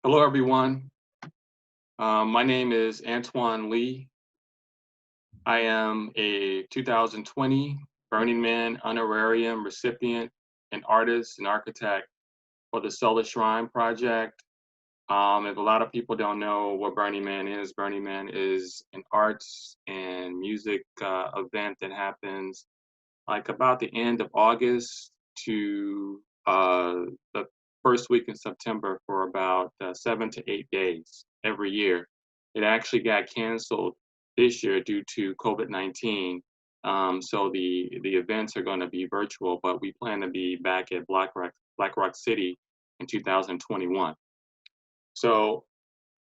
Hello, everyone. My name is Antoine Lee. I am a 2020 Burning Man honorarium recipient and artist and architect for the Solar Shrine Project. If a lot of people don't know what Burning Man is an arts and music event that happens like about the end of August to the first week in September for about 7 to 8 days every year. It actually got canceled this year due to COVID-19. So the events are going to be virtual, but we plan to be back at Black Rock City in 2021. So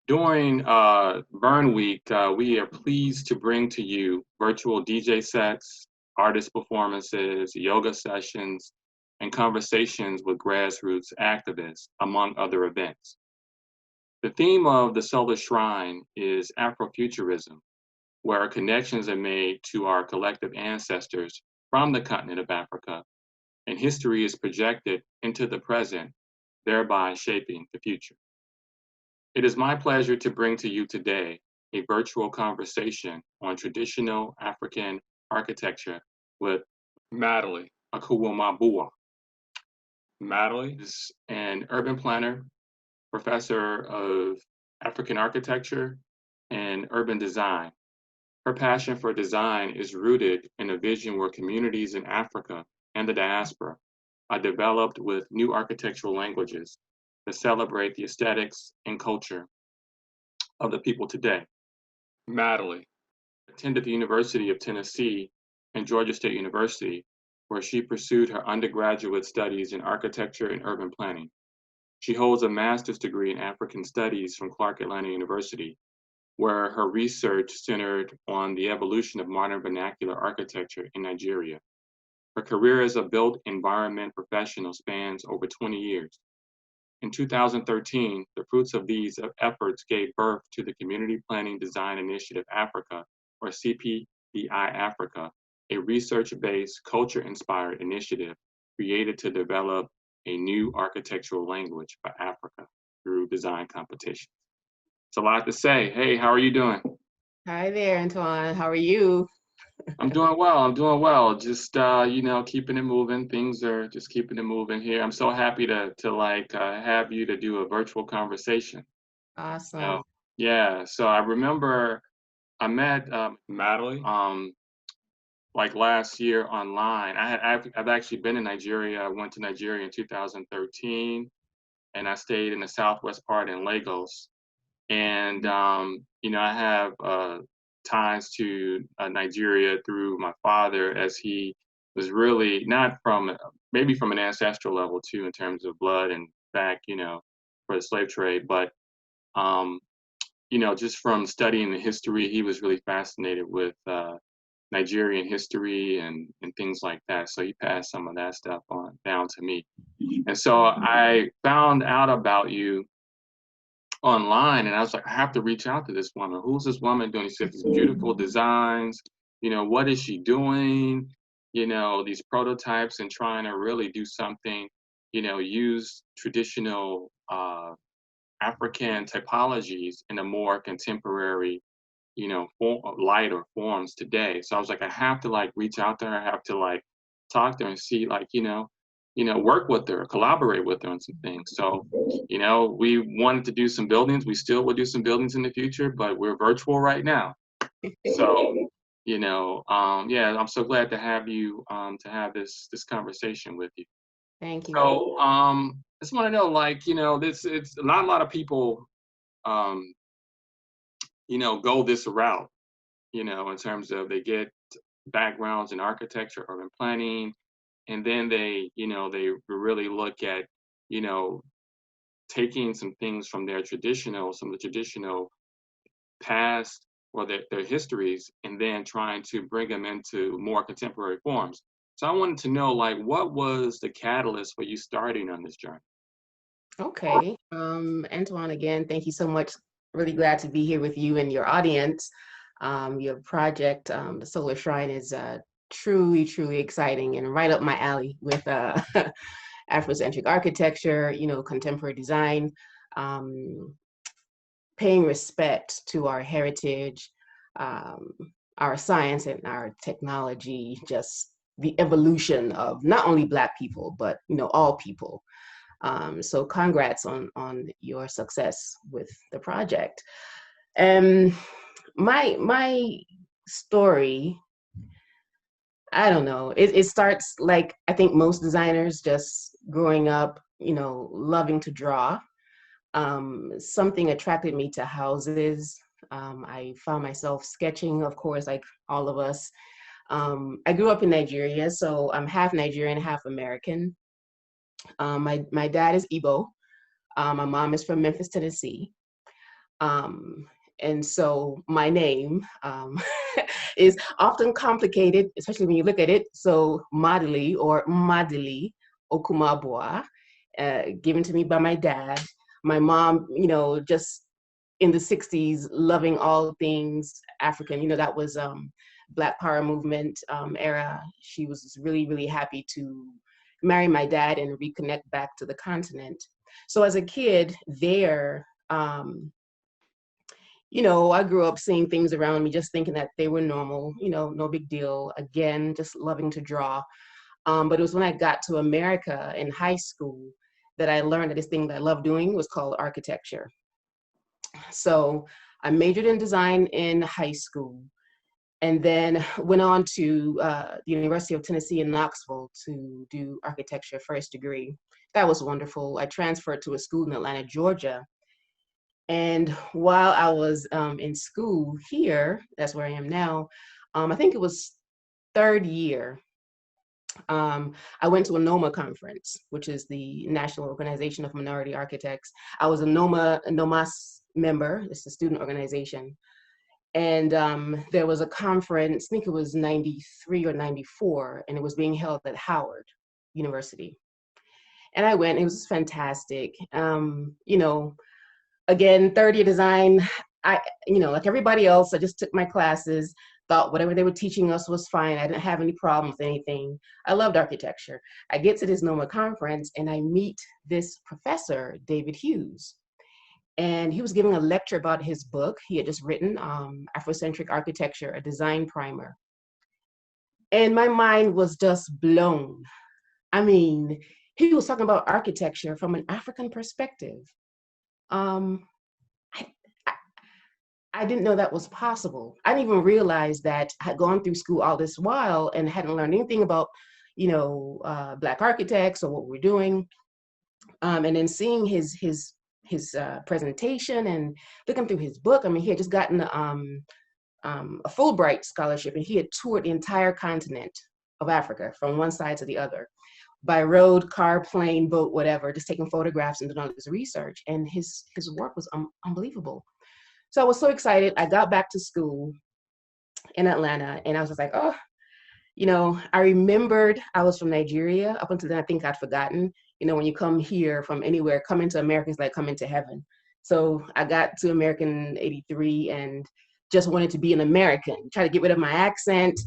during Burn Week, we are pleased to bring to you virtual DJ sets, artist performances, yoga sessions, and conversations with grassroots activists, among other events. The theme of the Solar Shrine is Afrofuturism, where connections are made to our collective ancestors from the continent of Africa, and history is projected into the present, thereby shaping the future. It is my pleasure to bring to you today a virtual conversation on traditional African architecture with Nmadili Okwumabua. Nmadili is an urban planner, professor of African architecture and urban design. Her passion for design is rooted in a vision where communities in Africa and the diaspora are developed with new architectural languages that celebrate the aesthetics and culture of the people today. Nmadili attended the University of Tennessee and Georgia State University, where she pursued her undergraduate studies in architecture and urban planning. She holds a master's degree in African Studies from Clark Atlanta University, where her research centered on the evolution of modern vernacular architecture in Nigeria. Her career as a built environment professional spans over 20 years. In 2013, the fruits of these efforts gave birth to the Community Planning Design Initiative Africa, or CPDI Africa, a research-based, culture-inspired initiative created to develop a new architectural language for Africa through design competitions. It's a lot to say. Hey, how are you doing? Hi there, Antoine. How are you? I'm doing well. I'm doing well. Just keeping it moving. Things are just keeping it moving here. I'm so happy to have you to do a virtual conversation. Awesome. Yeah. So I remember I met Nmadili like last year online. I've actually been in Nigeria. I went to Nigeria in 2013, and I stayed in the southwest part in Lagos. And I have ties to Nigeria through my father, as he was really not from maybe from an ancestral level too, in terms of blood and back, for the slave trade, but just from studying the history, he was really fascinated with Nigerian history and things like that. So he passed some of that stuff on down to me. And so I found out about you online, and I was like, I have to reach out to this woman. Who's this woman doing? She had these beautiful designs. What is she doing? These prototypes, and trying to really do something, use traditional African typologies in a more contemporary, light or forms today. So I was like, I have to like reach out to her. I have to like talk to her and see like, work with her, collaborate with her on some things. So, we wanted to do some buildings. We still will do some buildings in the future, but we're virtual right now. So, yeah, I'm so glad to have you to have this conversation with you. Thank you. So, I just want to know, like, it's not a lot of people, go this route, in terms of they get backgrounds in architecture, urban planning, and then they really look at, taking some things from some of the traditional past or their histories, and then trying to bring them into more contemporary forms. So I wanted to know, like, what was the catalyst for you starting on this journey? Okay. Antoine, again, thank you so much. Really glad to be here with you and your audience. Your project, the Solar Shrine, is truly, truly exciting and right up my alley with Afrocentric architecture, contemporary design. paying respect to our heritage, our science and our technology, just the evolution of not only Black people, but all people. So congrats on your success with the project. My story, I don't know, it starts like I think most designers, just growing up, loving to draw. Something attracted me to houses. I found myself sketching, of course, like all of us. I grew up in Nigeria, so I'm half Nigerian, half American. My dad is Igbo. My mom is from Memphis, Tennessee. And so my name is often complicated, especially when you look at it. So Nmadili or Nmadili Okwumabua, given to me by my dad. My mom, just in the 60s, loving all things African, that was Black Power movement era. She was really, really happy to marry my dad and reconnect back to the continent. So as a kid there, I grew up seeing things around me, just thinking that they were normal, no big deal. Again, just loving to draw. But it was when I got to America in high school that I learned that this thing that I loved doing was called architecture. So I majored in design in high school and then went on to the University of Tennessee in Knoxville to do architecture first degree. That was wonderful. I transferred to a school in Atlanta, Georgia. And while I was in school here, that's where I am now, I think it was third year, I went to a NOMA conference, which is the National Organization of Minority Architects. I was a NOMAS member, it's a student organization. And there was a conference, I think it was 93 or 94, and it was being held at Howard University. And I went, it was fantastic. Again, third year design, like everybody else, I just took my classes, thought whatever they were teaching us was fine. I didn't have any problem with anything. I loved architecture. I get to this NOMA conference and I meet this professor, David Hughes. And he was giving a lecture about his book. He had just written Afrocentric Architecture, a Design Primer. And my mind was just blown. I mean, he was talking about architecture from an African perspective. I didn't know that was possible. I didn't even realize that I had gone through school all this while and hadn't learned anything about, Black architects or what we're doing. And then seeing his presentation and looking through his book, I mean, he had just gotten a Fulbright scholarship and he had toured the entire continent of Africa from one side to the other by road, car, plane, boat, whatever, just taking photographs and doing all this research. And his work was unbelievable. So I was so excited. I got back to school in Atlanta and I was just like, oh, I remembered I was from Nigeria. Up until then, I think I'd forgotten, when you come here from anywhere, coming to America is like coming to heaven. So I got to America in '83 and just wanted to be an American, try to get rid of my accent,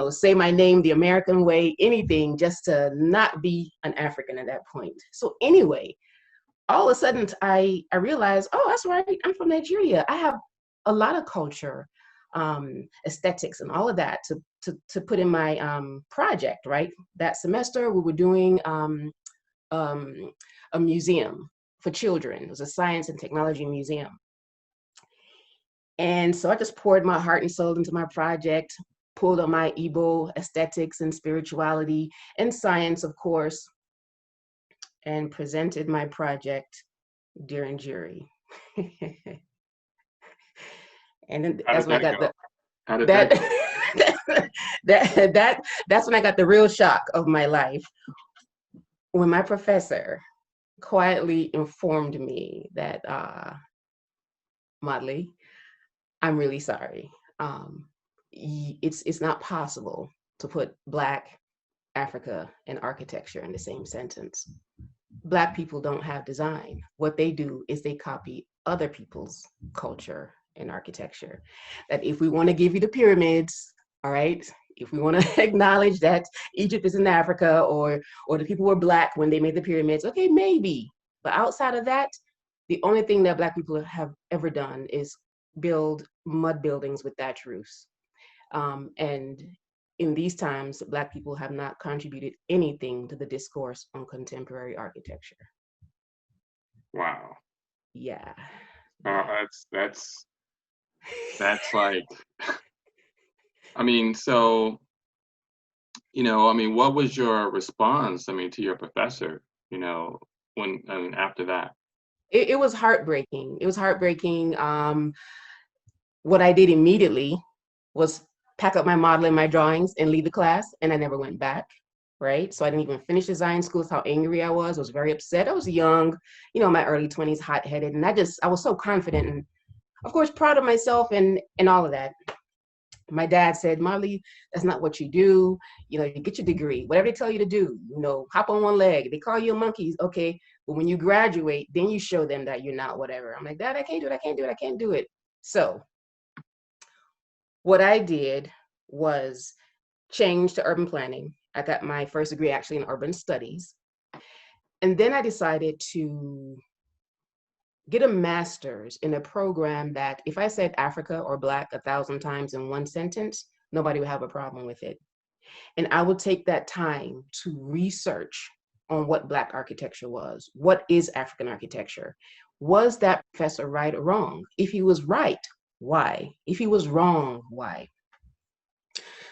say my name the American way, anything just to not be an African at that point. So anyway, all of a sudden I realized, oh, that's right, I'm from Nigeria. I have a lot of culture, aesthetics and all of that to put in my project, right? That semester we were doing a museum for children. It was a science and technology museum. And so I just poured my heart and soul into my project, pulled on my Igbo aesthetics and spirituality and science, of course, and presented my project during jury. And then that's when I got that's when I got the real shock of my life. When my professor quietly informed me that, Nmadili, I'm really sorry. It's not possible to put Black, Africa, and architecture in the same sentence. Black people don't have design. What they do is they copy other people's culture and architecture. That if we want to give you the pyramids, all right, if we want to acknowledge that Egypt is in Africa or the people were Black when they made the pyramids, okay, maybe. But outside of that, the only thing that Black people have ever done is build mud buildings with thatch roofs. And in these times, Black people have not contributed anything to the discourse on contemporary architecture. Wow. Yeah. That's like, I mean, so, what was your response, to your professor, after that? It was heartbreaking. It was heartbreaking. What I did immediately was pack up my model and my drawings and leave the class, and I never went back, right? So I didn't even finish design school. That's how angry I was very upset. I was young, in my early 20s, hot-headed, and I was so confident and, of course, proud of myself and all of that. My dad said, Marley, that's not what you do. You get your degree, whatever they tell you to do, hop on one leg. They call you a monkey, okay. But when you graduate, then you show them that you're not whatever. I'm like, Dad, I can't do it. I can't do it. I can't do it. So what I did was change to urban planning. I got my first degree actually in urban studies. And then I decided to get a master's in a program that if I said Africa or Black 1,000 times in one sentence, nobody would have a problem with it. And I would take that time to research on what Black architecture was. What is African architecture? Was that professor right or wrong? If he was right, why? If he was wrong, why?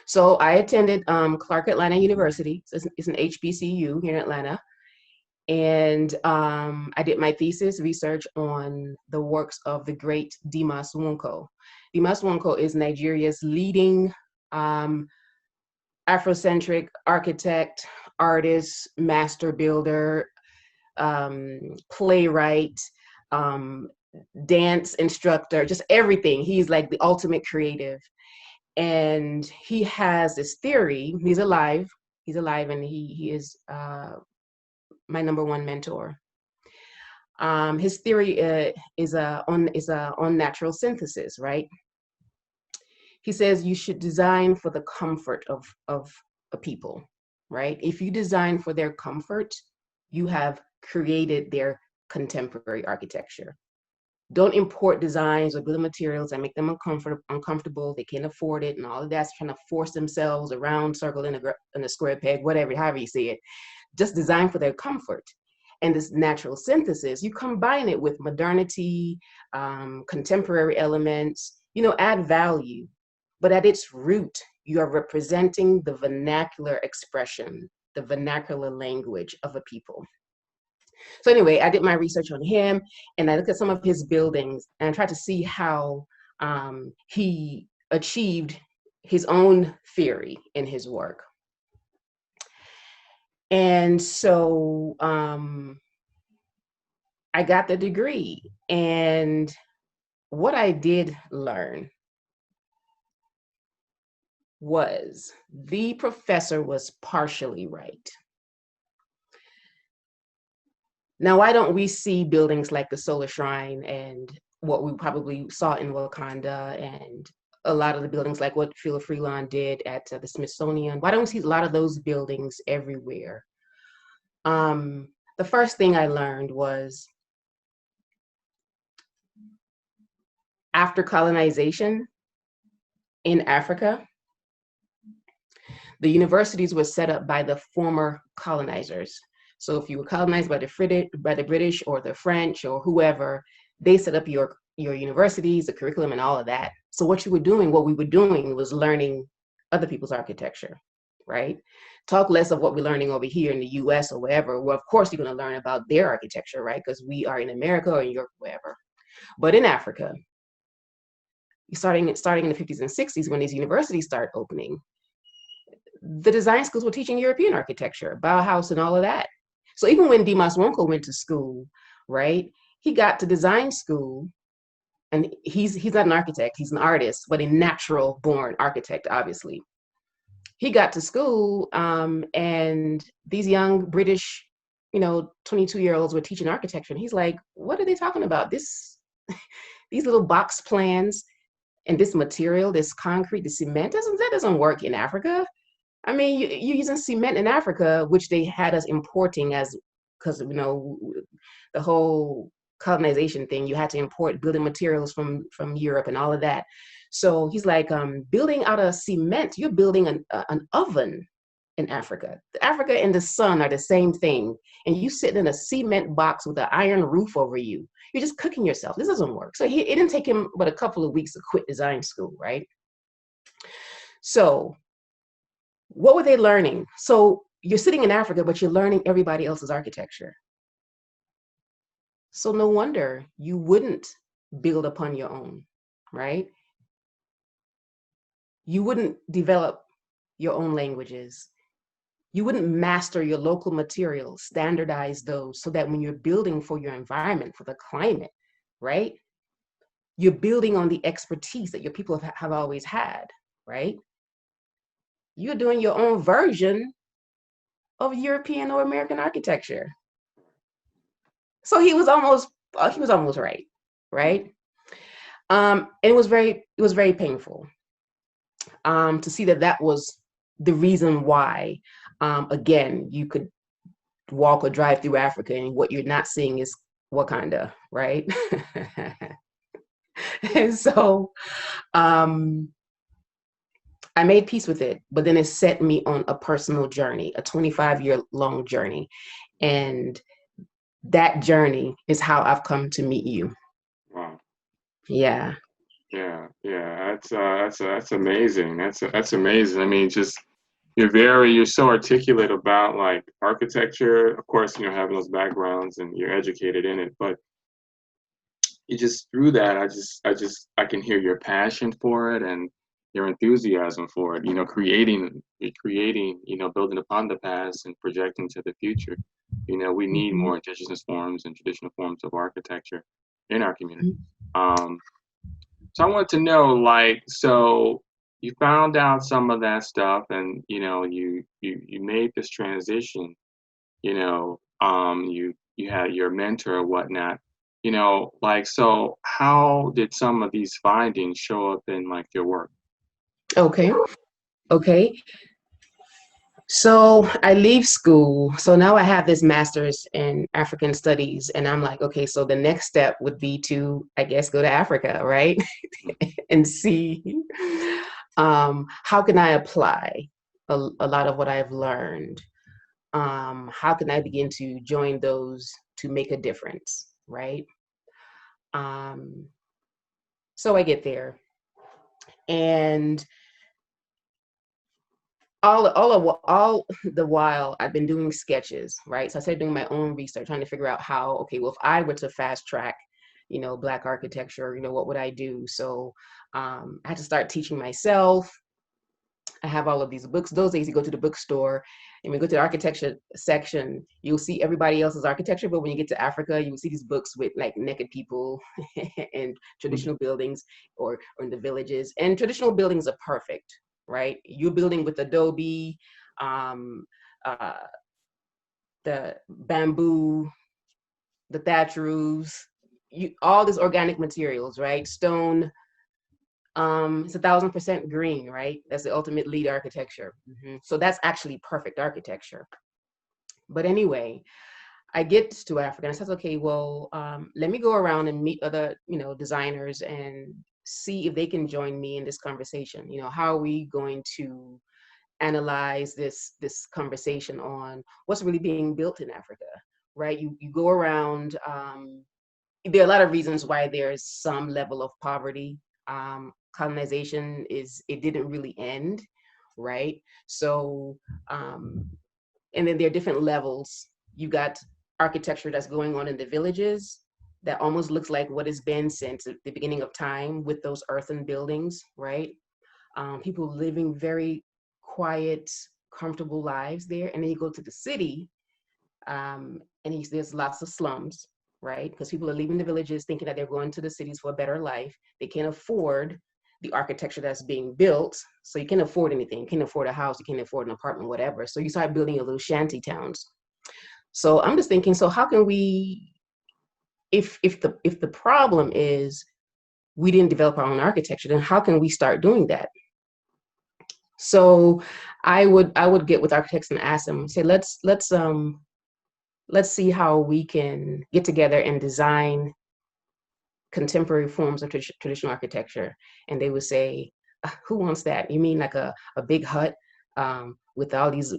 So I attended Clark Atlanta University. It's an HBCU here in Atlanta. And I did my thesis research on the works of the great Dimas Nwonko. Dimas Nwonko is Nigeria's leading Afrocentric architect, artist, master builder, playwright, dance instructor, just everything. He's like the ultimate creative. And he has this theory. He's alive, and he is my number one mentor. His theory is on natural synthesis, right? He says you should design for the comfort of a people, right? If you design for their comfort, you have created their contemporary architecture. Don't import designs or building materials that make them uncomfortable. They can't afford it, and all of that's trying to force themselves around, circle in a square peg, whatever, however you see it. Just design for their comfort. And this natural synthesis, you combine it with modernity, contemporary elements, add value. But at its root, you are representing the vernacular expression, the vernacular language of a people. So anyway, I did my research on him, and I looked at some of his buildings and I tried to see how he achieved his own theory in his work. And so I got the degree, and what I did learn was the professor was partially right. Now, why don't we see buildings like the Solar Shrine and what we probably saw in Wakanda and a lot of the buildings like what Philip Freelon did at the Smithsonian? Why don't we see a lot of those buildings everywhere? The first thing I learned was after colonization in Africa, the universities were set up by the former colonizers. So if you were colonized by the British or the French or whoever, they set up your universities, the curriculum and all of that. So what we were doing was learning other people's architecture, right? Talk less of what we're learning over here in the US or wherever. Well, of course you're gonna learn about their architecture, right? Because we are in America or in Europe, wherever. But in Africa, starting in the 50s and 60s when these universities start opening, the design schools were teaching European architecture, Bauhaus and all of that. So even when Dimas Nwonko went to school, right, he got to design school, and he's not an architect, he's an artist, but a natural born architect, obviously. He got to school and these young British, 22-year-olds were teaching architecture. And he's like, what are they talking about? These little box plans and this material, this concrete, the cement, that doesn't work in Africa. I mean, you're using cement in Africa, which they had us importing because, the whole colonization thing. You had to import building materials from Europe and all of that. So he's like, building out of cement, you're building an oven in Africa. Africa and the sun are the same thing. And you sitting in a cement box with an iron roof over you. You're just cooking yourself. This doesn't work. So it didn't take him but a couple of weeks to quit design school, right? So what were they learning? So you're sitting in Africa, but you're learning everybody else's architecture. So no wonder you wouldn't build upon your own, right? You wouldn't develop your own languages. You wouldn't master your local materials, standardize those so that when you're building for your environment, for the climate, right? You're building on the expertise that your people have always had, right? You're doing your own version of European or American architecture. So he was almost right, right? It was very painful to see that was the reason why. Again, you could walk or drive through Africa, and what you're not seeing is Wakanda, right? And so I made peace with it, but then it set me on a personal journey, a 25-year-long journey. And that journey is how I've come to meet you. Wow. Yeah. Yeah. That's amazing. That's amazing. I mean, just you're so articulate about like architecture. Of course, having those backgrounds and you're educated in it, but you just through that, I can hear your passion for it and your enthusiasm for it. Creating, building upon the past and projecting to the future. We need more indigenous forms and traditional forms of architecture in our community. So I want to know, like, so you found out some of that stuff, and you made this transition. You had your mentor or whatnot. Like, so how did some of these findings show up in like your work? Okay. So I leave school. So now I have this master's in African studies, and I'm like, okay, so the next step would be to, I guess, go to Africa, right? And see how can I apply a lot of what I've learned. How can I begin to join those to make a difference, right? So I get there, and all the while I've been doing sketches, right? So I started doing my own research, trying to figure out how, okay, well, if I were to fast track, Black architecture, what would I do? So I had to start teaching myself. I have all of these books. Those days you go to the bookstore and we go to the architecture section, you'll see everybody else's architecture. But when you get to Africa, you will see these books with like naked people and traditional buildings or in the villages. And traditional buildings are perfect, right? You're building with adobe, the bamboo, the thatch roofs, all these organic materials, right? Stone, it's 1,000% green, right? That's the ultimate LEED architecture. So that's actually perfect architecture. But anyway, I get to Africa and I says, okay, well, let me go around and meet other, designers and see if they can join me in this conversation. How are we going to analyze this conversation on what's really being built in Africa, right? You go around, there are a lot of reasons why there's some level of poverty. Colonization it didn't really end, right? So, and then there are different levels. You got architecture that's going on in the villages that almost looks like what it's been since the beginning of time with those earthen buildings, right? People living very quiet, comfortable lives there. And then you go to the city, and there's lots of slums, right? Because people are leaving the villages thinking that they're going to the cities for a better life. They can't afford the architecture that's being built. So you can't afford anything. You can't afford a house, you can't afford an apartment, whatever. So you start building your little shanty towns. So I'm just thinking, so how can we, if the problem is we didn't develop our own architecture, then how can we start doing that? So I would get with architects and ask them, say, let's let's see how we can get together and design contemporary forms of traditional architecture. And they would say, who wants that? You mean like a big hut with all these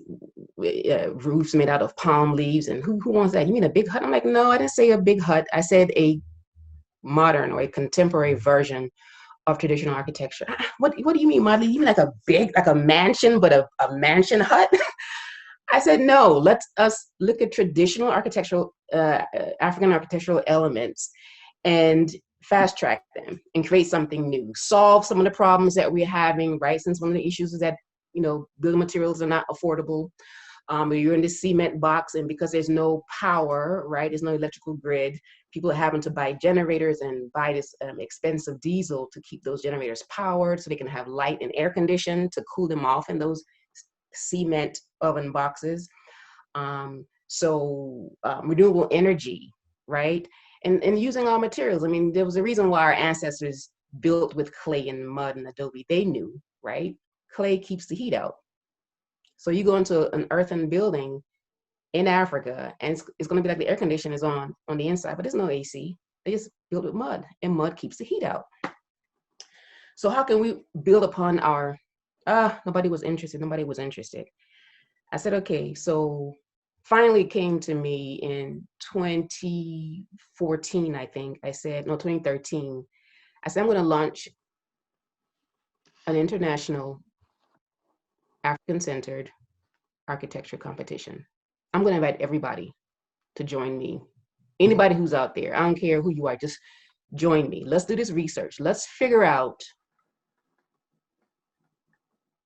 roofs made out of palm leaves? And who wants that? You mean a big hut? I'm like, no, I didn't say a big hut. I said a modern or a contemporary version of traditional architecture. What do you mean, Madly? You mean like a big, like a mansion, but a mansion hut? I said, no, let us look at traditional architectural, African architectural elements and fast track them and create something new, solve some of the problems that we're having, right? Since one of the issues is that, building materials are not affordable. You're in this cement box, and because there's no power, right? There's no electrical grid. People are having to buy generators and buy this expensive diesel to keep those generators powered so they can have light and air condition to cool them off in those cement oven boxes. Renewable energy, right? And using all materials. I mean, there was a reason why our ancestors built with clay and mud and adobe. They knew, right? Clay keeps the heat out. So you go into an earthen building in Africa, and it's going to be like the air conditioner is on the inside, but there's no AC. They just build with mud, and mud keeps the heat out. So how can we build upon our, nobody was interested. I said, okay, so finally came to me in 2014, I think. 2013. I said, I'm going to launch an international African-centered architecture competition. I'm going to invite everybody to join me. Anybody who's out there, I don't care who you are, just join me. Let's do this research. Let's figure out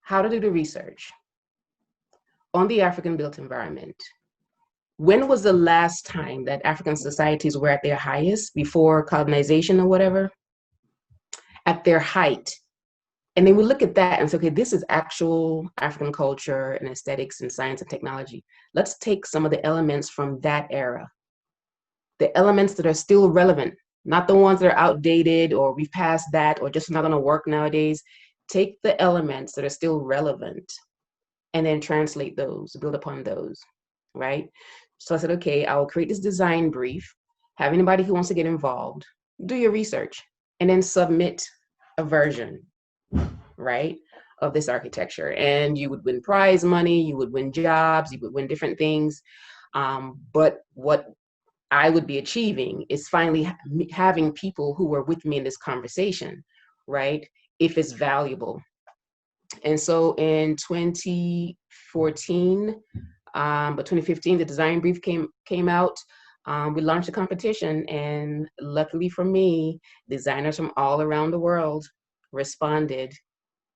how to do the research on the African built environment. When was the last time that African societies were at their highest before colonization or whatever? At their height. And then we look at that and say, okay, this is actual African culture and aesthetics and science and technology. Let's take some of the elements from that era, the elements that are still relevant, not the ones that are outdated or we've passed that or just not gonna work nowadays. Take the elements that are still relevant and then translate those, build upon those, right? So I said, okay, I will create this design brief, have anybody who wants to get involved, do your research, and then submit a version, right, of this architecture. And you would win prize money, you would win jobs, you would win different things. But what I would be achieving is finally having people who were with me in this conversation, right, if it's valuable. And so in 2014, but 2015, the design brief came out. We launched a competition, and luckily for me, designers from all around the world responded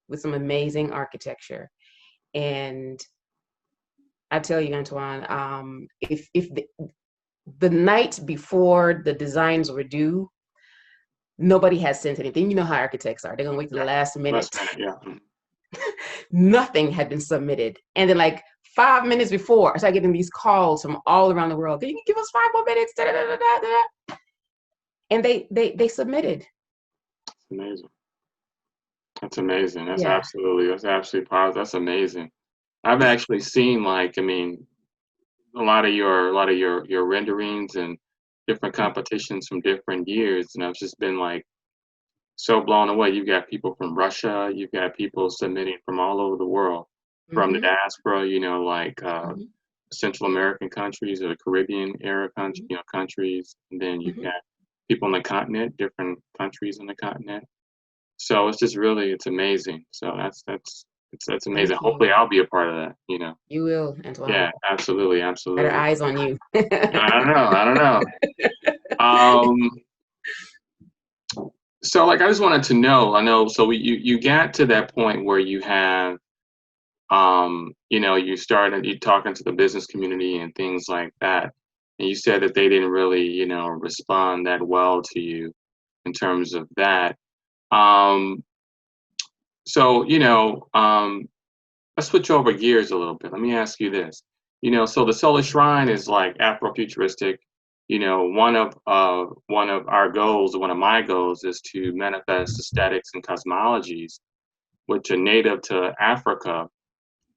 with some amazing architecture. And I tell you, Antoine, if the night before the designs were due, nobody has sent anything. You know how architects are. They're gonna wait to the last minute. Yeah. Nothing had been submitted. And then like 5 minutes before, I started getting these calls from all around the world. Can you give us 5 more minutes? Da, da, da, da, da. And they submitted. That's amazing. That's amazing. That's Yeah. absolutely powerful. That's amazing. I've actually seen a lot of your renderings and different competitions from different years, and I've just been like so blown away. You've got people from Russia, you've got people submitting from all over the world, from the diaspora, Central American countries or the Caribbean era countries, and then you've got people on the continent, different countries on the continent. So it's just really, it's amazing. So that's amazing. Hopefully I'll be a part of that, You will, Antoine. Yeah, absolutely. Better eyes on you. I don't know. So I just wanted to know, so you got to that point where you have, you talking to the business community and things like that. And you said that they didn't really, respond that well to you in terms of that. So, let's switch over gears a little bit. Let me ask you this. So the Solar Shrine is like Afrofuturistic. One of our goals, one of my goals, is to manifest aesthetics and cosmologies which are native to Africa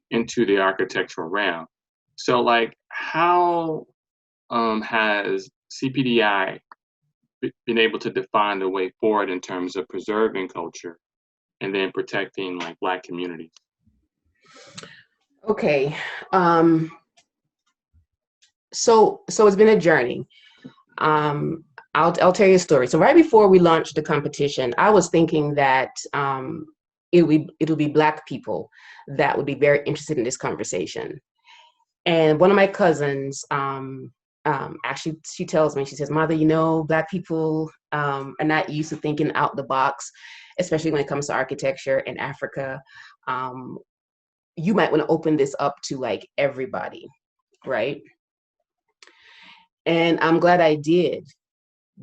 into the architectural realm. So how has CPDI been able to define the way forward in terms of preserving culture and then protecting like Black communities? Okay. So it's been a journey. I'll tell you a story. So right before we launched the competition, I was thinking that it'll be Black people that would be very interested in this conversation. And one of my cousins, actually, she tells me, she says, "Mother, you know, Black people are not used to thinking out the box, especially when it comes to architecture in Africa. You might want to open this up to like everybody, right?" And I'm glad I did,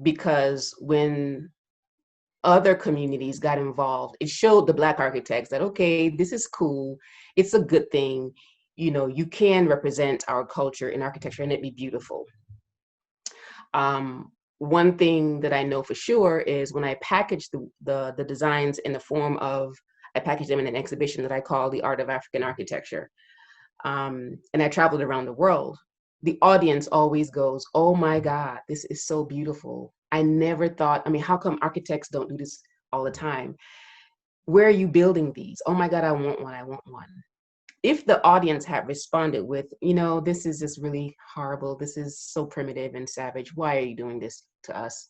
because when other communities got involved, it showed the Black architects that, okay, this is cool. It's a good thing. You know, you can represent our culture in architecture and it'd be beautiful. One thing that I know for sure is when I packaged the designs in the form of, I packaged them in an exhibition that I call The Art of African Architecture. And I traveled around the world. The audience always goes, "Oh my God, this is so beautiful. I never thought, I mean, how come architects don't do this all the time? Where are you building these? Oh my God, I want one, I want one." If the audience had responded with, "You know, this is just really horrible. This is so primitive and savage. Why are you doing this to us?"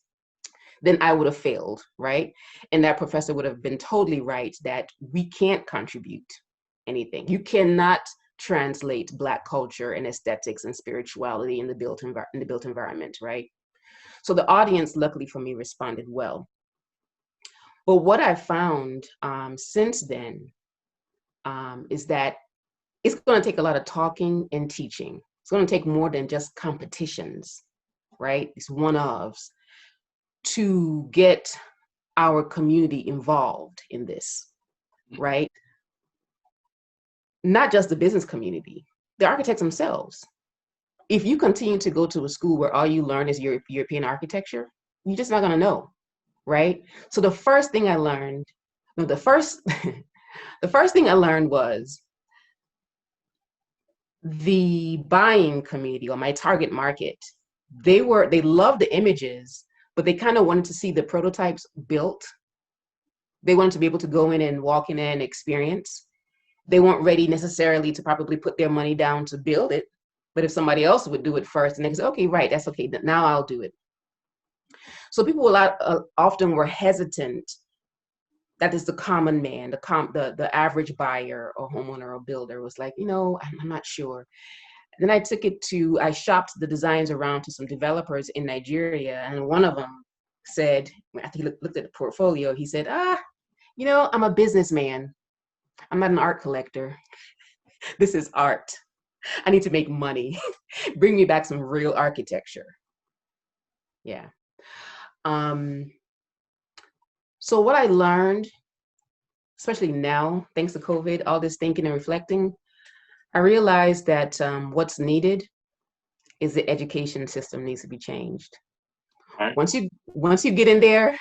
then I would have failed, right? And that professor would have been totally right that we can't contribute anything. You cannot translate Black culture and aesthetics and spirituality in the built environment, right? So the audience, luckily for me, responded well. But what I found since then is that it's going to take a lot of talking and teaching. It's going to take more than just competitions, right? It's one-ofs to get our community involved in this, right? Not just the business community, the architects themselves. If you continue to go to a school where all you learn is European architecture, you're just not going to know, right? So the first thing I learned, no, the first thing I learned was the buying community, or my target market. They loved the images, but they kind of wanted to see the prototypes built. They wanted to be able to go in and walk in and experience. They weren't ready necessarily to probably put their money down to build it. But if somebody else would do it first, and they say, "Okay, right, that's okay, now I'll do it." So people often were hesitant. That is the common man, the average buyer or homeowner or builder was like, I'm not sure. Then I shopped the designs around to some developers in Nigeria, and one of them said, after he looked at the portfolio, he said, "I'm a businessman. I'm not an art collector. This is art. I need to make money. Bring me back some real architecture." Yeah. So what I learned, especially now, thanks to COVID, all this thinking and reflecting, I realized that what's needed is the education system needs to be changed. Right. Once you get in there,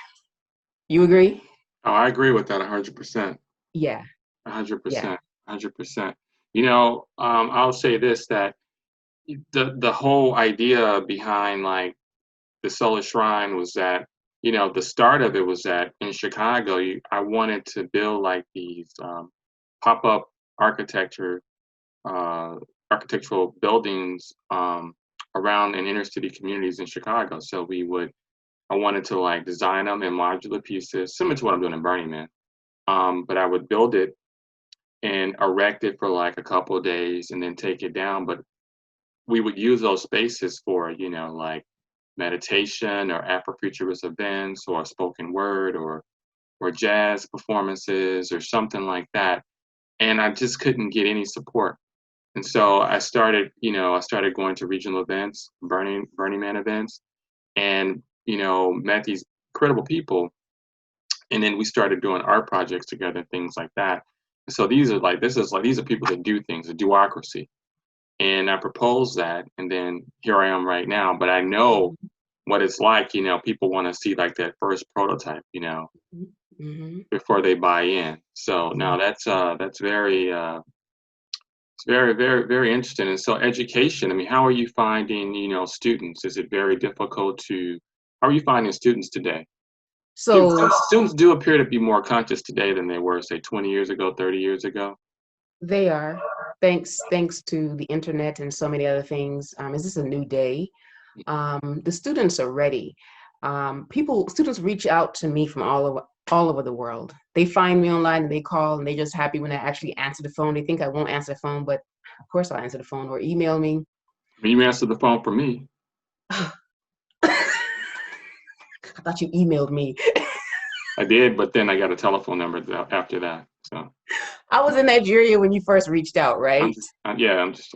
you agree? Oh, I agree with that 100%. Yeah. 100%. Yeah. 100%. I'll say this, that the whole idea behind like the Solar Shrine was that, the start of it was that in Chicago, I wanted to build like these pop-up architectural buildings around in inner city communities in Chicago. So I wanted to like design them in modular pieces, similar to what I'm doing in Burning Man. But I would build it and erect it for like a couple of days and then take it down. But we would use those spaces for, like meditation or Afrofuturist events or spoken word or jazz performances or something like that. And I just couldn't get any support. And so I started going to regional events, Burning Man events, and, met these incredible people. And then we started doing art projects together, things like that. And so these are people that do things, a duocracy. And I proposed that, and then here I am right now. But I know what it's like, people want to see like that first prototype, Mm-hmm. before they buy in. So now that's very It's very, very, very interesting. And so education, I mean, how are you finding, students? Is it very difficult how are you finding students today? Students, So students do appear to be more conscious today than they were, say, 20 years ago, 30 years ago. they are, thanks to the internet and so many other things. Is this a new day? The students are ready. Students reach out to me from all over the world. They find me online and they call and they're just happy when I actually answer the phone. They think I won't answer the phone, but of course I'll answer the phone or email me. I mean, you answered the phone for me. I thought you emailed me. I did, but then I got a telephone number after that. So I was in Nigeria when you first reached out, I'm right? just, yeah, I'm just.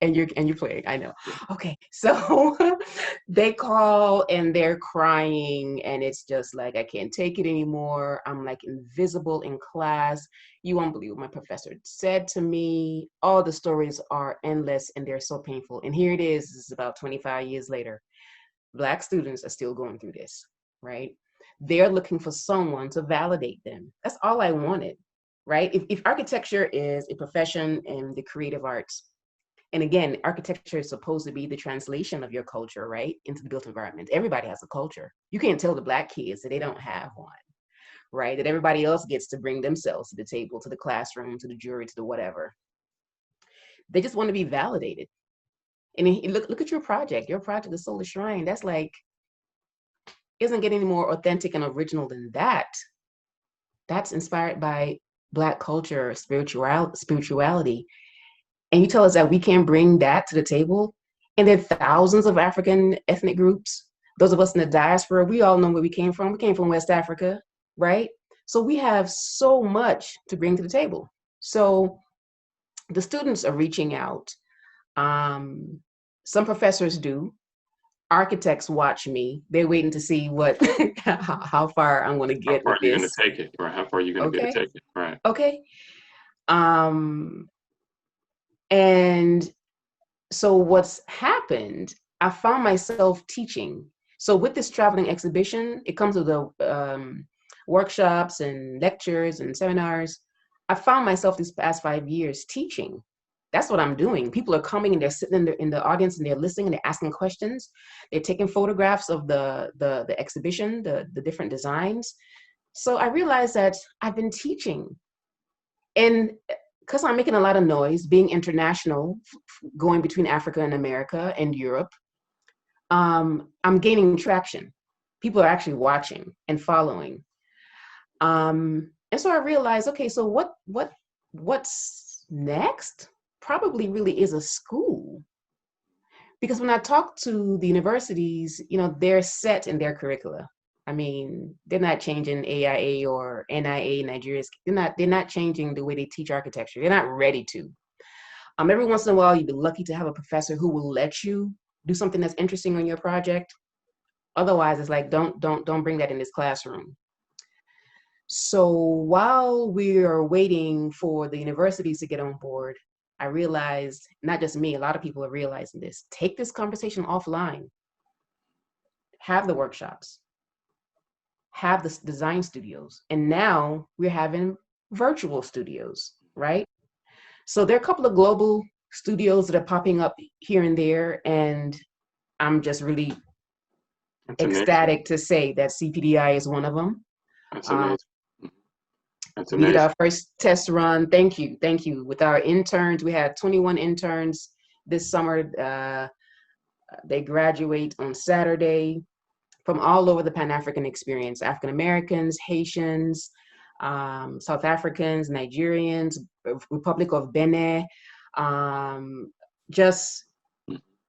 And you're playing, I know. Yeah. Okay, so they call and they're crying and it's just like, I can't take it anymore. I'm like invisible in class. You won't believe what my professor said to me. All the stories are endless and they're so painful. And here it is, this is about 25 years later. Black students are still going through this, right? They're looking for someone to validate them. That's all I wanted, right? If architecture is a profession in the creative arts, and again, architecture is supposed to be the translation of your culture, right, into the built environment. Everybody has a culture. You can't tell the Black kids that they don't have one, right? That everybody else gets to bring themselves to the table, to the classroom, to the jury, to the whatever. They just want to be validated. And look at your project. Your project, the Solar Shrine, that's like, isn't getting any more authentic and original than that. That's inspired by Black culture, spirituality. And you tell us that we can't bring that to the table. And then thousands of African ethnic groups, those of us in the diaspora, we all know where we came from. We came from West Africa, right? So we have so much to bring to the table. So the students are reaching out. Some professors do. Architects watch me. They're waiting to see how far I'm going to How get far with are you going this. to take it? Right? How far are you going to be able to Okay. take it? Right. Okay. Um, and so what's happened, I found myself teaching. So with this traveling exhibition, it comes with the workshops and lectures and seminars. I found myself these past 5 years teaching. That's what I'm doing. People are coming and they're sitting in the audience and they're listening and they're asking questions. They're taking photographs of the exhibition, the different designs. So I realized that I've been teaching. And because I'm making a lot of noise, being international, going between Africa and America and Europe, I'm gaining traction. People are actually watching and following. And so I realized, okay, so what's next? Probably really is a school. Because when I talk to the universities, they're set in their curricula. I mean, they're not changing AIA or NIA, Nigeria's. They're not changing the way they teach architecture. They're not ready to. Every once in a while, you'd be lucky to have a professor who will let you do something that's interesting on your project. Otherwise, it's like, don't bring that in this classroom. So while we are waiting for the universities to get on board, I realized, not just me, a lot of people are realizing this. Take this conversation offline. Have the workshops. Have the design studios. And now we're having virtual studios, right? So there are a couple of global studios that are popping up here and there. And I'm just really That's amazing. ecstatic to say that CPDI is one of them. That's amazing. That's We did amazing. our first test run. Thank you. Thank you. With our interns, we had 21 interns this summer. They graduate on Saturday from all over the Pan-African experience, African Americans, Haitians, South Africans, Nigerians, Republic of Benin, just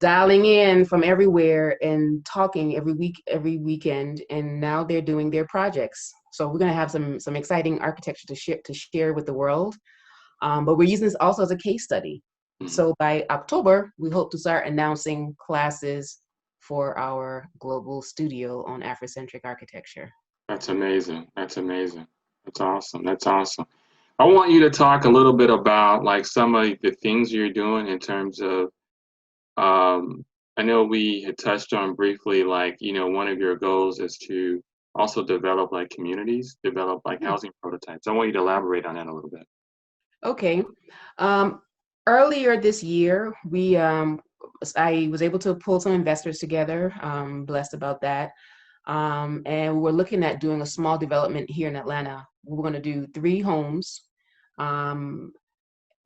dialing in from everywhere and talking every weekend. And now they're doing their projects. So we're going to have some exciting architecture to share with the world. But we're using this also as a case study. So by October, we hope to start announcing classes for our global studio on Afrocentric architecture. That's amazing. That's amazing. That's awesome. That's awesome. I want you to talk a little bit about like some of the things you're doing in terms of, I know we had touched on briefly, like, one of your goals is to also develop like communities, develop like housing prototypes. I want you to elaborate on that a little bit. Okay. Earlier this year, I was able to pull some investors together. Blessed about that. And we're looking at doing a small development here in Atlanta. We're going to do 3 homes. Um,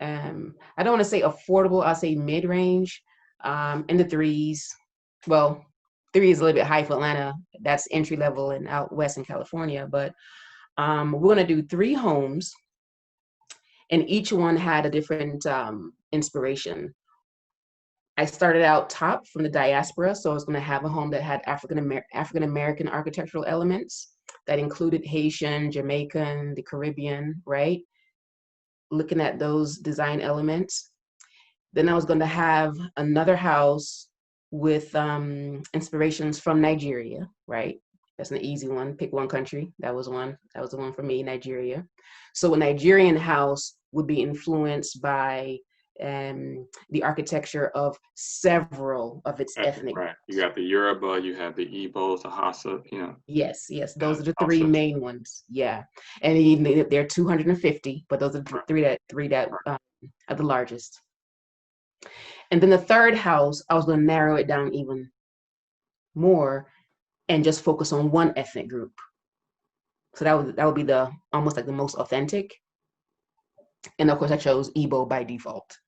I don't want to say affordable, I'll say mid-range, in the threes. Well, 3 is a little bit high for Atlanta. That's entry level and out west in California. But we're going to do 3 homes, and each one had a different inspiration. I started out top from the Diaspora, so I was going to have a home that had African American architectural elements that included Haitian, Jamaican, the Caribbean, right? Looking at those design elements. Then I was going to have another house with inspirations from Nigeria, right? That's an easy one. Pick one country. That was one. That was the one for me, Nigeria. So a Nigerian house would be influenced by the architecture of several of its ethnic Right. You groups. got the Yoruba, you have the Igbos, the Hausa, Yes, those are the 3 Hausa. main ones. Yeah, and even they're 250, but those are the Right. three that are the largest. And then the third house, I was going to narrow it down even more and just focus on one ethnic group. So that would be the almost like the most authentic. And of course, I chose Igbo by default,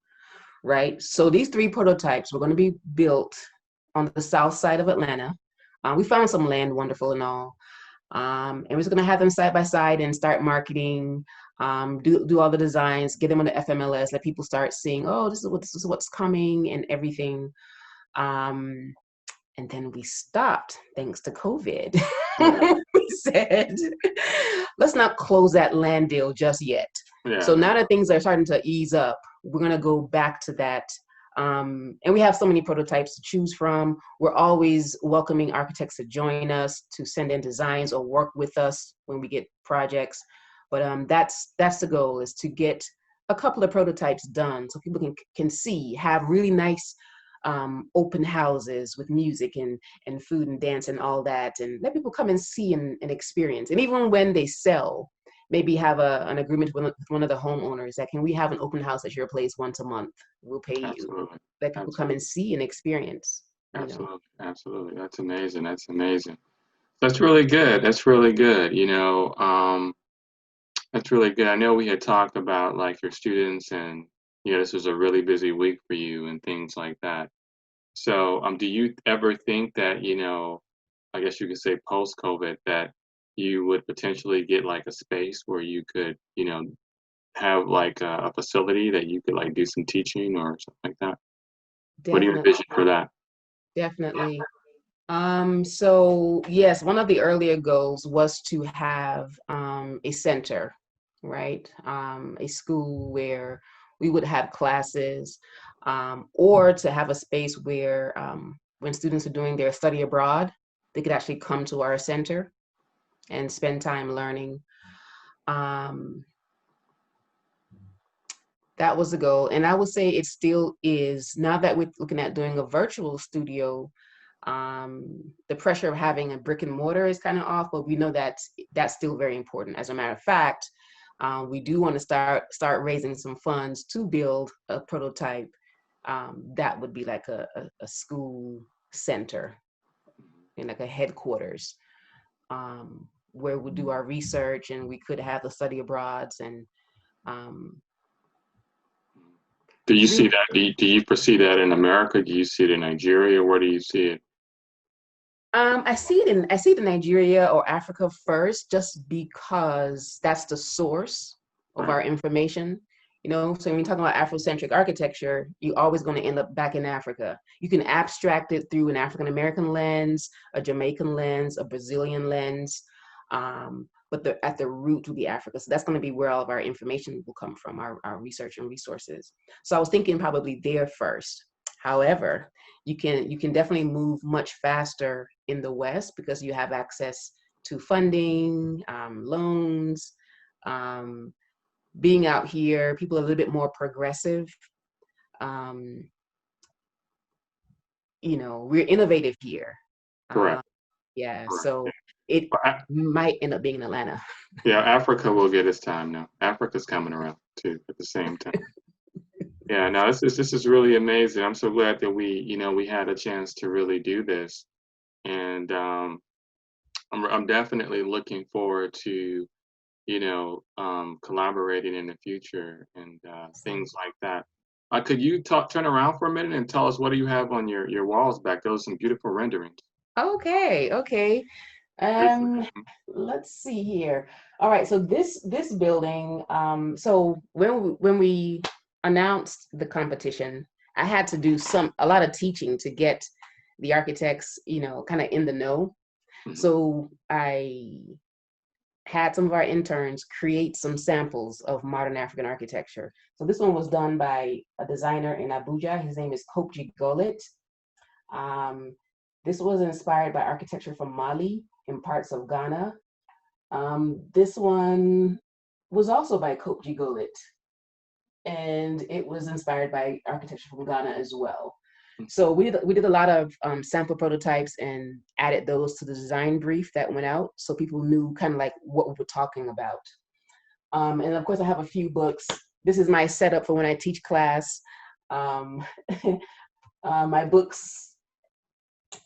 right? So these 3 prototypes were going to be built on the south side of Atlanta. We found some land, wonderful and all. And we're just going to have them side by side and start marketing, do all the designs, get them on the FMLS, let people start seeing, oh, this is what's coming and everything. And then we stopped thanks to COVID. Yeah. We said, let's not close that land deal just yet. Yeah. So now that things are starting to ease up, we're going to go back to that. And we have so many prototypes to choose from. We're always welcoming architects to join us, to send in designs or work with us when we get projects. But that's the goal, is to get a couple of prototypes done so people can see, have really nice open houses with music and food and dance and all that, and let people come and see and experience. And even when they sell, maybe have an agreement with one of the homeowners that, can we have an open house at your place once a month? We'll pay you. Absolutely. Let people come and see and experience. Absolutely. Absolutely. That's amazing. That's amazing. That's really good. That's really good. That's really good. I know we had talked about like your students and this was a really busy week for you and things like that. So, do you ever think that, I guess you could say post-COVID, that you would potentially get like a space where you could, have like a facility that you could like do some teaching or something like that? What do you Definitely, envision for that? definitely. So yes, one of the earlier goals was to have a center, right? A school where we would have classes, or to have a space where when students are doing their study abroad, they could actually come to our center and spend time learning. Um, that was the goal. And I would say it still is. Now that we're looking at doing a virtual studio, the pressure of having a brick and mortar is kind of off, but we know that that's still very important. As a matter of fact, we do want to start raising some funds to build a prototype that would be like a school center and like a headquarters, where we do our research, and we could have the study abroads and Do you see really. that? Do you foresee that in America? Do you see it in Nigeria? Where do you see it? I see it in Nigeria or Africa first, just because that's the source of Right. our information. So when you're talking about Afrocentric architecture, you're always going to end up back in Africa. You can abstract it through an African American lens, a Jamaican lens, a Brazilian lens, but at the root will be Africa. So that's going to be where all of our information will come from, our research and resources. So I was thinking probably there first. However, you can definitely move much faster in the West because you have access to funding, loans. Being out here, people are a little bit more progressive. Um, we're innovative here. Correct. Yeah, Correct. so it Well, might end up being in Atlanta. yeah, Africa will get its time now. Africa's coming around too at the same time. Yeah, no, this is really amazing. I'm so glad that we had a chance to really do this. And I'm definitely looking forward to, collaborating in the future and So, things like that. Could you turn around for a minute and tell us what do you have on your walls back? Those are some beautiful renderings. okay, okay. Um, Briefly. let's see here. All right, so this building, so when we announced the competition, I had to do a lot of teaching to get the architects, kind of in the know. Mhm. So I had some of our interns create some samples of modern African architecture. So this one was done by a designer in Abuja. His name is Kopji Golit. Um, this was inspired by architecture from Mali and parts of Ghana. This one was also by Kopji Golit, and it was inspired by architecture from Ghana as well. So we did a lot of sample prototypes and added those to the design brief that went out, so people knew kind of like what we were talking about. And of course, I have a few books. This is my setup for when I teach class. Um, my books,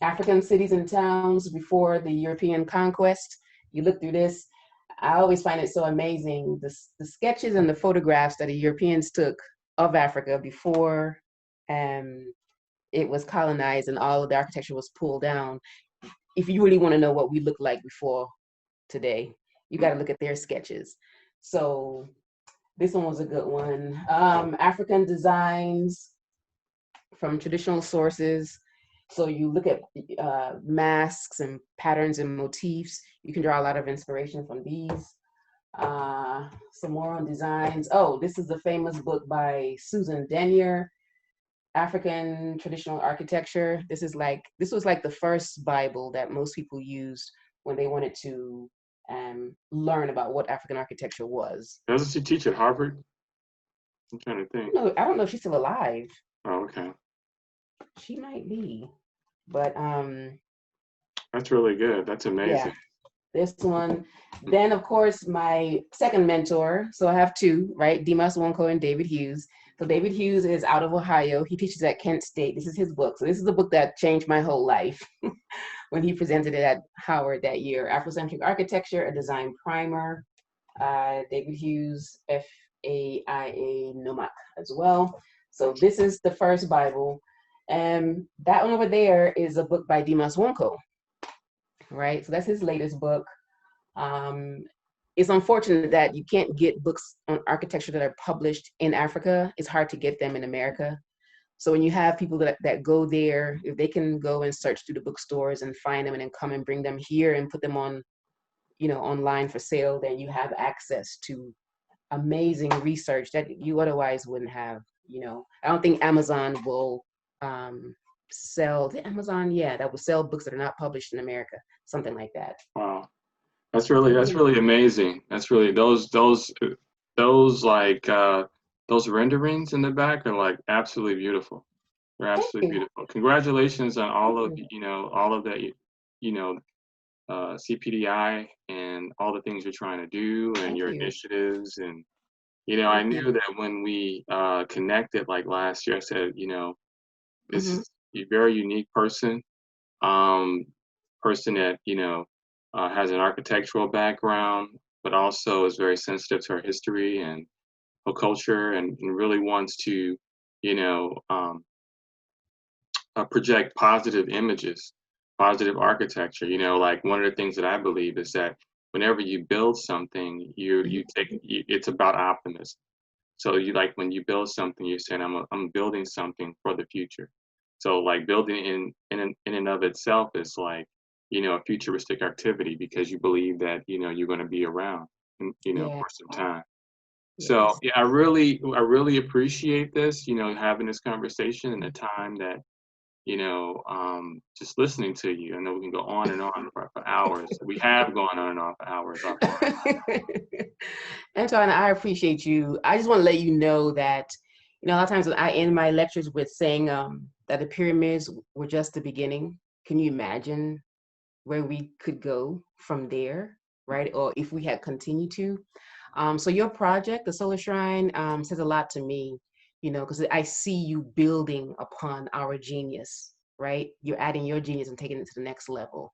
African Cities and Towns Before the European Conquest. You look through this, I always find it so amazing, the sketches and the photographs that the Europeans took of Africa before um, it was colonized and all of the architecture was pulled down. If you really want to know what we look like before today, you got to look at their sketches. So this one was a good one. African designs from traditional sources. So you look at masks and patterns and motifs. You can draw a lot of inspiration from these. Some more on designs. Oh, this is the famous book by Susan Denier, African Traditional Architecture. This was like the first Bible that most people used when they wanted to learn about what African architecture was. Doesn't she teach at Harvard? I'm trying to think. I don't know if she's still alive. Oh, okay. She might be, but That's really good. That's yeah, amazing. this one. Then, of course, my second mentor. So I have two, right? Dimas Wonko and David Hughes. So David Hughes is out of Ohio. He teaches at Kent State. This is his book. So this is the book that changed my whole life when he presented it at Howard that year. Afrocentric Architecture, a Design Primer. David Hughes, FAIA NOMAC as well. So this is the first Bible. And that one over there is a book by Dimas Wonko, right? So that's his latest book. Um, it's unfortunate that you can't get books on architecture that are published in Africa. It's hard to get them in America. So when you have people that go there, if they can go and search through the bookstores and find them and then come and bring them here and put them on, online for sale, then you have access to amazing research that you otherwise wouldn't have. I don't think Amazon will sell Amazon, yeah, that will sell books that are not published in America, something like that. Wow. That's really amazing. That's really those like those renderings in the back are like absolutely beautiful. They're Thank absolutely you. beautiful. Congratulations on Thank all of you. all of that you know CPDI and all the things you're trying to do and Thank your you. initiatives and I Thank knew you. that when we connected like last year I said this Hmm. is a very unique person, um, person that has an architectural background, but also is very sensitive to our history and her culture, and really wants to, you know, um, project positive images, positive architecture. Like one of the things that I believe is that whenever you build something, it's about optimism. So you like when you build something, you're saying I'm building something for the future. So like building in and of itself is like a futuristic activity because you believe that you're going to be around Yeah. for some time. So Yes. yeah, I really appreciate this, having this conversation and the time that just listening to you. I know we can go on and on for hours. We have gone on and on for hours offline. Antoine, I appreciate you. I just want to let you know that, a lot of times I end my lectures with saying that the pyramids were just the beginning. Can you imagine where we could go from there, right? Or if we had continued to. So your project, the Solar Shrine, says a lot to me you know, because I see you building upon our genius, right? You're adding your genius and taking it to the next level.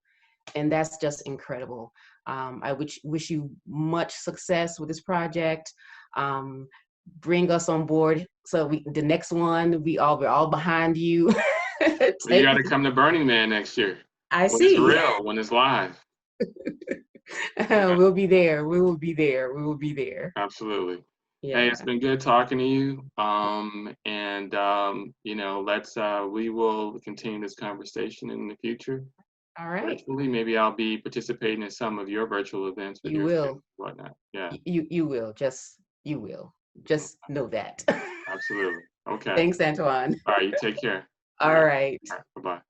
And that's just incredible. I wish you much success with this project. Bring us on board so the next one, we're all behind you. Well, you got to come to Burning Man next year I when it's see. real, when it's live. We'll be there. We will be there. We will be there. Absolutely. Hey, it's Yeah. been good talking to you. You know, we will continue this conversation in the future. All right. Virtually, maybe I'll be participating in some of your virtual events with You your students will. and whatnot. Yeah, You will. You will. Just know that. absolutely. Okay. Thanks, Antoine. All right. You take care. All All right. right. All right. Bye-bye.